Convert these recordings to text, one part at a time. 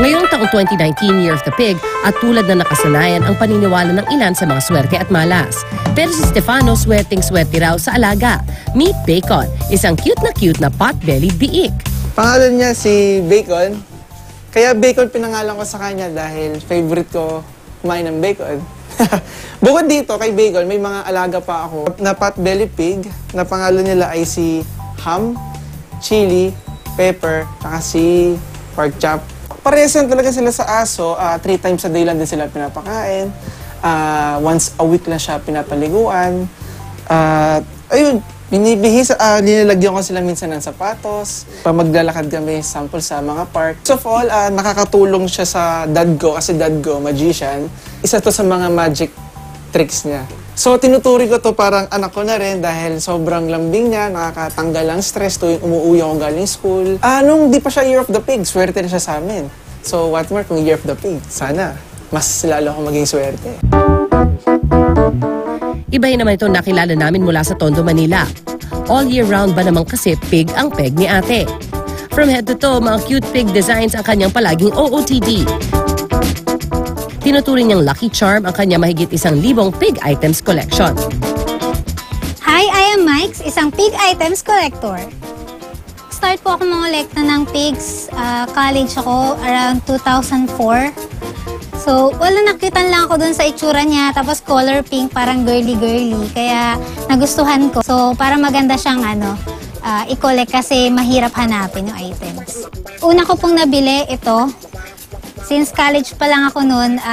Ngayong taong 2019 Year of the Pig at tulad na nakasanayan ang paniniwala ng ilan sa mga swerte at malas. Pero si Stefano swerteng-swerte raw sa alaga. Meet Bacon, isang cute na pot-bellied biik. Pangalan niya si Bacon. Kaya Bacon pinangalan ko sa kanya dahil favorite ko kumain ng bacon. Bukod dito kay Bacon, may mga alaga pa ako na pot-belly pig na pangalan nila ay si Ham, Chili, Pepper, saka si Pork Chop. Parehas yan talaga sila sa aso. 3 times a day lang din sila pinapakain. Once a week lang siya pinapaliguan. Ayun, binibihis, nilalagyan ko sila minsan ng sapatos. Pag maglalakad kami, sample sa mga park. First of all, nakakatulong siya sa dad ko kasi dad ko, magician. Isa to sa mga magic tricks niya. So, tinuturi ko to parang anak ko na rin dahil sobrang lambing niya, nakakatanggal ang stress tuwing umuwi ako galing school. Nung di pa siya Year of the Pig, swerte na siya sa amin. So, what more kung Year of the Pig? Sana, mas lalo ako maging swerte. Ibahin naman ito nakilala namin mula sa Tondo, Manila. All year round ba naman kasi pig ang peg ni ate? From head to toe, mga cute pig designs ang kanyang palaging OOTD. Tinuturing niyang lucky charm ang kanya mahigit 1,000 pig items collection. Hi, I am Mike, isang pig items collector. Start po ako mangolekta ng pigs. College ako around 2004. So, nakitan lang ako dun sa itsura niya, tapos color pink, parang girly-girly. Kaya nagustuhan ko. So, para maganda siyang i-collect kasi mahirap hanapin yung items. Una ko pong nabili ito. Since college pa lang ako noon,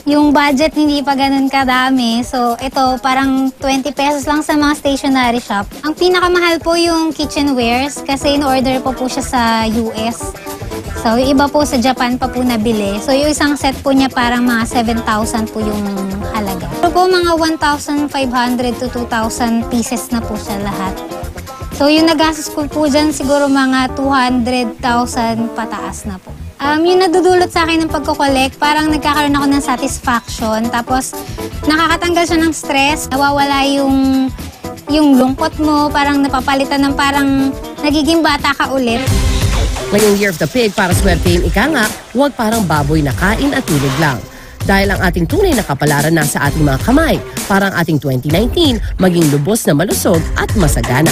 yung budget hindi pa ganun kadami. So, ito parang 20 pesos lang sa mga stationery shop. Ang pinakamahal po yung kitchenwares kasi in-order po siya sa US. So, yung iba po sa Japan pa po nabili. So, yung isang set po niya parang mga 7,000 po yung halaga. So, po mga 1,500 to 2,000 pieces na po siya lahat. So, yung nagastos ko po dyan siguro mga 200,000 pataas na po. Yung nadudulot sa akin ng pagko-collect, parang nagkakaroon ako ng satisfaction. Tapos, nakakatanggal siya ng stress. Nawawala yung lungkot mo, parang napapalitan ng parang nagiging bata ka ulit. Ngayong Year of the Pig, para swertein ika nga, huwag parang baboy na kain at tulog lang. Dahil ang ating tunay na kapalaran nasa ating mga kamay, parang ating 2019 maging lubos na malusog at masagana.